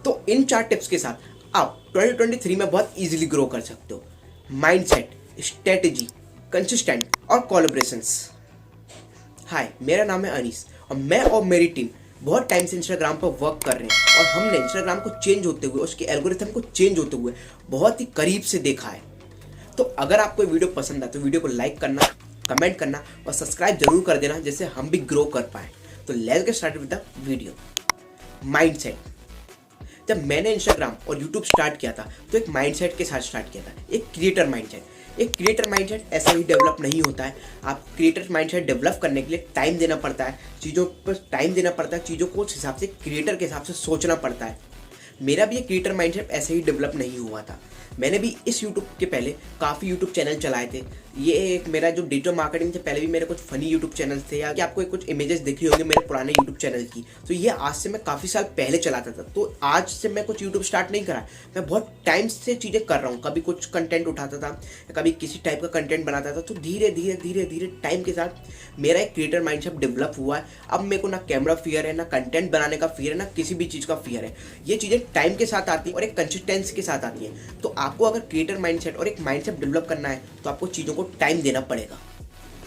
तो इन 4 टिप्स के साथ आप 2023 में बहुत इजीली ग्रो कर सकते हो। माइंडसेट, स्ट्रेटेजी, कंसिस्टेंट और कोलैबोरेशंस। हाय, मेरा नाम है अनीस और मैं और मेरी टीम बहुत टाइम से इंस्टाग्राम पर वर्क कर रहे हैं और हमने इंस्टाग्राम को चेंज होते हुए, उसके एल्गोरिथम को चेंज होते हुए बहुत ही करीब से देखा है। तो अगर आपको वीडियो पसंद आए तो वीडियो को लाइक करना, कमेंट करना और सब्सक्राइब जरूर कर देना, जिससे हम भी ग्रो कर पाए। तो let's get started with the video. Mindset. जब मैंने इंस्टाग्राम और यूट्यूब स्टार्ट किया था तो एक माइंडसेट के साथ स्टार्ट किया था, एक क्रिएटर माइंडसेट। एक क्रिएटर माइंडसेट ऐसे ही डेवलप नहीं होता है। आप क्रिएटर माइंडसेट डेवलप करने के लिए टाइम देना पड़ता है, चीज़ों पर टाइम देना पड़ता है, चीज़ों को उस हिसाब से, क्रिएटर के हिसाब से सोचना पड़ता है। मेरा भी एक क्रिएटर माइंडसेट ऐसे ही डेवलप नहीं हुआ था। मैंने भी इस यूट्यूब के पहले काफ़ी यूट्यूब चैनल चलाए थे। ये एक मेरा जो डिजिटल मार्केटिंग से पहले भी मेरे कुछ फनी यूट्यूब चैनल थे, या कि आपको कुछ इमेजेस दिख रही होंगे मेरे पुराने यूट्यूब चैनल की। तो ये आज से मैं काफ़ी साल पहले चलाता था। तो आज से मैं कुछ यूट्यूब स्टार्ट नहीं करा, मैं बहुत टाइम से चीज़ें कर रहा हूँ। कभी कुछ कंटेंट उठाता था, कभी किसी टाइप का कंटेंट बनाता था। तो धीरे धीरे धीरे धीरे टाइम के साथ मेरा एक क्रिएटर माइंडसेट डेवलप हुआ है। अब मेरे को ना कैमरा फियर है, ना कंटेंट बनाने का फियर है, ना किसी भी चीज़ का फियर है। ये चीज़ें टाइम के साथ आती है और एक कंसिस्टेंसी के साथ आती है। तो आपको अगर क्रिएटर माइंडसेट और एक माइंडसेट डेवलप करना है तो आपको चीज़ों को टाइम देना पड़ेगा।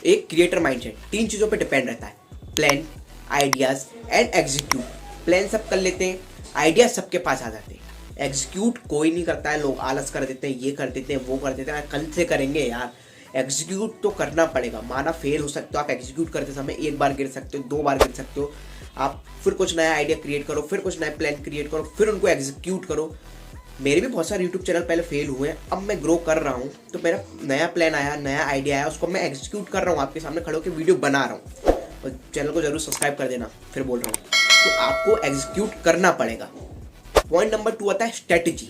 एक क्रिएटर माइंडसेट 3 चीज़ों पे डिपेंड रहता है: plan, ideas and execute. Plan सब कर लेते हैं, आइडियाज सबके पास आ जाते हैं, एग्जीक्यूट कोई नहीं करता है। लोग आलस कर देते हैं, ये कर देते हैं, वो कर देते हैं, कल से करेंगे यार। एग्जीक्यूट तो करना पड़ेगा। माना फेल हो सकते हो आप एग्जीक्यूट करते समय, 1 बार गिर सकते हो, 2 बार गिर सकते हो। आप फिर कुछ नया आइडिया क्रिएट करो, फिर कुछ नया प्लान क्रिएट करो, फिर उनको एग्जीक्यूट करो। मेरे भी बहुत सारे यूट्यूब चैनल पहले फेल हुए हैं, अब मैं ग्रो कर रहा हूँ। तो मेरा नया प्लान आया, नया आइडिया आया, उसको मैं एग्जीक्यूट कर रहा हूँ, आपके सामने खड़े होकर वीडियो बना रहा हूँ। और चैनल को जरूर सब्सक्राइब कर देना, फिर बोल रहा हूँ। तो आपको एग्जीक्यूट करना पड़ेगा। पॉइंट नंबर 2 आता है स्ट्रेटेजी।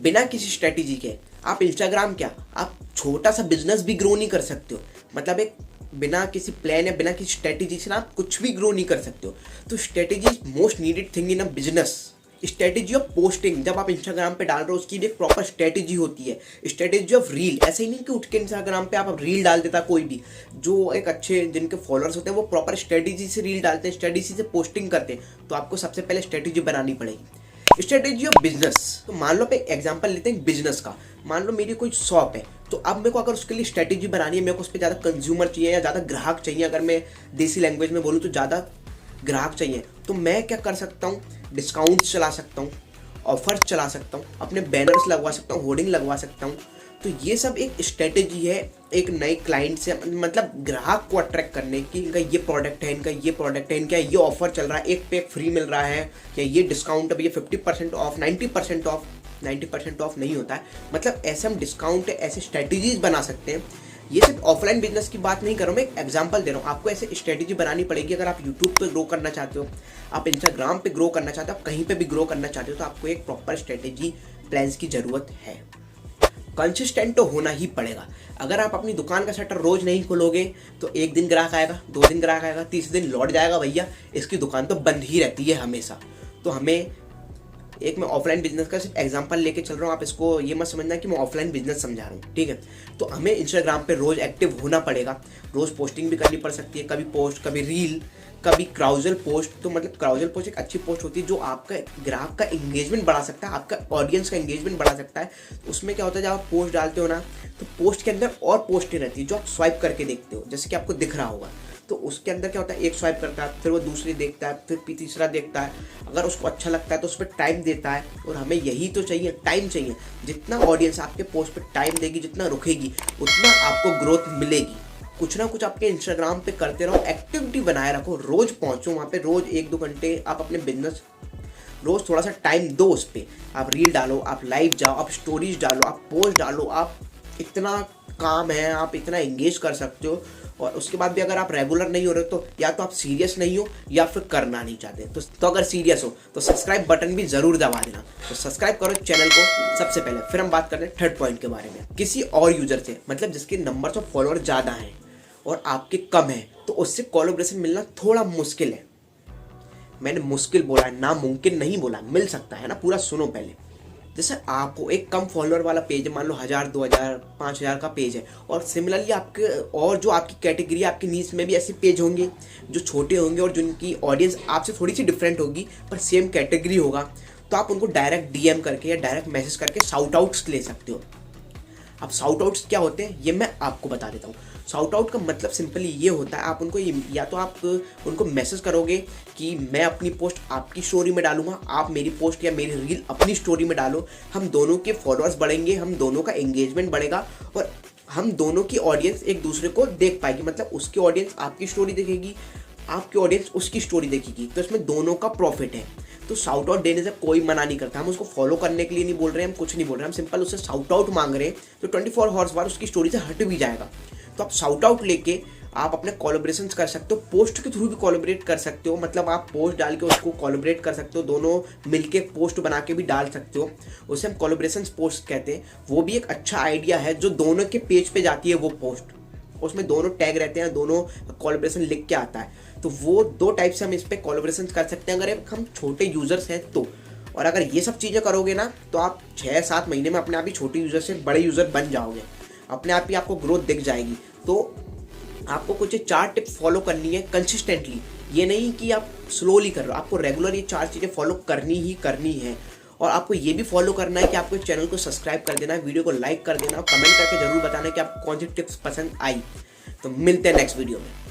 बिना किसी स्ट्रेटेजी के आप इंस्टाग्राम क्या, आप छोटा सा बिजनेस भी ग्रो नहीं कर सकते हो। मतलब एक बिना किसी प्लान या बिना किसी स्ट्रेटेजी से ना आप कुछ भी ग्रो नहीं कर सकते हो। तो strategy is most needed thing in a business. Strategy of posting, जब आप इंस्टाग्राम पे डाल रहे हो उसकी भी एक प्रॉपर स्ट्रेटेजी होती है। स्ट्रेटेजी ऑफ रील, ऐसे ही नहीं कि उठ के इंस्टाग्राम पे आप रील डाल देता कोई भी। जो एक अच्छे जिनके फॉलोअर्स होते हैं वो प्रॉपर स्ट्रेटेजी से रील डालते हैं, स्ट्रेटेजी से पोस्टिंग करते हैं। तो आपको सबसे पहले स्ट्रेटेजी बनानी पड़ेगी। स्ट्रेटेजी ऑफ बिजनेस, तो मान लो पे एग्जांपल लेते हैं बिजनेस का। मान लो मेरी कोई शॉप है, तो अब मेरे को अगर उसके लिए स्ट्रेटेजी बनानी है, मेरे को उस पर ज़्यादा कंज्यूमर चाहिए या ज़्यादा ग्राहक चाहिए, अगर मैं देसी लैंग्वेज में बोलूँ तो ज़्यादा ग्राहक चाहिए, तो मैं क्या कर सकता हूँ? डिस्काउंट्स चला सकता हूँ, ऑफर्स चला सकता हूँ, अपने बैनर्स लगवा सकता हूँ, होर्डिंग लगवा सकता हूँ। तो ये सब एक स्ट्रेटेजी है एक नए क्लाइंट से, मतलब ग्राहक को अट्रैक्ट करने की। इनका ये प्रोडक्ट है, इनका ये प्रोडक्ट है, इनका ये ऑफर चल रहा है, एक पे एक फ्री मिल रहा है, या ये डिस्काउंट अब ये 50% ऑफ, 90% ऑफ। 90% ऑफ नहीं होता है, मतलब ऐसे हम डिस्काउंट ऐसे स्ट्रेटेजीज बना सकते हैं। ये सिर्फ ऑफलाइन बिजनेस की बात नहीं कर रहा हूँ, मैं एक एग्जांपल दे रहा हूँ। आपको ऐसे स्ट्रेटेजी बनानी पड़ेगी। अगर आप यूट्यूब पे ग्रो करना चाहते हो, आप इंस्टाग्राम पे ग्रो करना चाहते हो, आप कहीं पे भी ग्रो करना चाहते हो, तो आपको एक प्रॉपर स्ट्रेटेजी प्लान्स की ज़रूरत है। कंसिस्टेंट तो होना ही पड़ेगा। अगर आप अपनी दुकान का शटर रोज नहीं खोलोगे तो एक दिन ग्राहक आएगा, 2 दिन ग्राहक आएगा, तीसरे दिन लौट जाएगा, भैया इसकी दुकान तो बंद ही रहती है हमेशा। तो हमें एक मैं ऑफलाइन बिजनेस का सिर्फ एग्जांपल लेके चल रहा हूँ, आप इसको ये मत समझना कि मैं ऑफलाइन बिजनेस समझा रहा हूँ, ठीक है। तो हमें इंस्टाग्राम पे रोज एक्टिव होना पड़ेगा, रोज पोस्टिंग भी करनी पड़ सकती है, कभी पोस्ट, कभी रील, कभी क्राउजल पोस्ट। तो मतलब क्राउजल पोस्ट एक अच्छी पोस्ट होती है जो आपका ग्राहक का एंगेजमेंट बढ़ा सकता है, आपका ऑडियंस का एंगेजमेंट बढ़ा सकता है। उसमें क्या होता है, जब आप पोस्ट डालते हो ना, तो पोस्ट के अंदर और पोस्टें रहती है जो आप स्वाइप करके देखते हो, जैसे कि आपको दिख रहा होगा। तो उसके अंदर क्या होता है, एक स्वाइप करता है, फिर वो दूसरी देखता है, फिर तीसरा देखता है। अगर उसको अच्छा लगता है तो उस पर टाइम देता है। और हमें यही तो चाहिए, टाइम चाहिए। जितना ऑडियंस आपके पोस्ट पे टाइम देगी, जितना रुकेगी, उतना आपको ग्रोथ मिलेगी। कुछ ना कुछ आपके इंस्टाग्राम पे करते रहो, एक्टिविटी बनाए रखो, रोज पहुंचो वहाँ पे, रोज 1-2 घंटे आप अपने बिजनेस, रोज थोड़ा सा टाइम दो उस पर। आप रील डालो, आप लाइव जाओ, आप स्टोरीज डालो, आप पोस्ट डालो, आप इतना काम है, आप इतना एंगेज कर सकते हो। और उसके बाद भी अगर आप रेगुलर नहीं हो रहे तो या तो आप सीरियस नहीं हो या फिर करना नहीं चाहते। तो अगर सीरियस हो तो सब्सक्राइब बटन भी जरूर दबा देना। तो सब्सक्राइब करो चैनल को सबसे पहले, फिर हम बात करते हैं थर्ड पॉइंट के बारे में। किसी और यूजर से, मतलब जिसके नंबर्स ऑफ फॉलोअर ज़्यादा हैं और आपके कम है, तो उससे कोलैबोरेशन मिलना थोड़ा मुश्किल है। मैंने मुश्किल बोला है, नामुमकिन नहीं बोला, मिल सकता है ना। पूरा सुनो पहले। जैसे आपको एक कम फॉलोअर वाला पेज है, मान लो 1000, 2000, 5000 का पेज है, और सिमिलरली आपके और जो आपकी कैटेगरी, आपकी नीश में भी ऐसे पेज होंगे जो छोटे होंगे और जिनकी ऑडियंस आपसे थोड़ी सी डिफरेंट होगी पर सेम कैटेगरी होगा। तो आप उनको डायरेक्ट डीएम करके या डायरेक्ट मैसेज करके शाउट आउट्स ले सकते हो। अब शाउट आउट्स क्या होते हैं ये मैं आपको बता देता हूँ। शाउट आउट का मतलब सिंपली ये होता है, आप उनको या तो आप उनको मैसेज करोगे कि मैं अपनी पोस्ट आपकी स्टोरी में डालूंगा, आप मेरी पोस्ट या मेरी रील अपनी स्टोरी में डालो, हम दोनों के फॉलोअर्स बढ़ेंगे, हम दोनों का एंगेजमेंट बढ़ेगा और हम दोनों की ऑडियंस एक दूसरे को देख पाएगी। मतलब उसकी ऑडियंस आपकी स्टोरी देखेगी, आपकी ऑडियंस उसकी स्टोरी देखेगी, तो इसमें दोनों का प्रॉफिट है। तो शाउट आउट देने से कोई मना नहीं करता, हम उसको फॉलो करने के लिए नहीं बोल रहे हैं, हम कुछ नहीं बोल रहे हैं, हम सिंपल उससे शाउट आउट मांग रहे हैं, तो 24 आवर्स बाद उसकी स्टोरी से हट भी जाएगा। तो आप शाउट आउट लेके आप अपने कोलैबोरेशंस कर सकते हो, पोस्ट के थ्रू भी कोलैबोरेट कर सकते हो। मतलब आप पोस्ट डाल के उसको कोलैबोरेट कर सकते हो, दोनों मिलके पोस्ट बना के भी डाल सकते हो, उसे हम कोलैबोरेशंस पोस्ट कहते हैं। वो भी एक अच्छा आइडिया है जो दोनों के पेज पे जाती है वो पोस्ट, उसमें दोनों टैग रहते हैं, दोनों कोलैबोरेशन लिख के आता है। तो वो दो टाइप से हम इस पर कोलैबोरेशन कर सकते हैं अगर हम छोटे यूजर्स हैं तो। और अगर ये सब चीज़ें करोगे ना तो आप 6-7 महीने में अपने आप ही छोटे यूजर से बड़े यूजर बन जाओगे, अपने आप ही आपको ग्रोथ दिख जाएगी। तो आपको कुछ 4 टिप्स फॉलो करनी है कंसिस्टेंटली, ये नहीं कि आप स्लोली कर रहे हो, आपको रेगुलर ये 4 चीज़ें फॉलो करनी ही करनी है। और आपको ये भी फॉलो करना है कि आपको चैनल को सब्सक्राइब कर देना है, वीडियो को लाइक कर देना और कमेंट करके जरूर बताना कि आपको कौन सी टिप्स पसंद आई। तो मिलते हैं नेक्स्ट वीडियो में।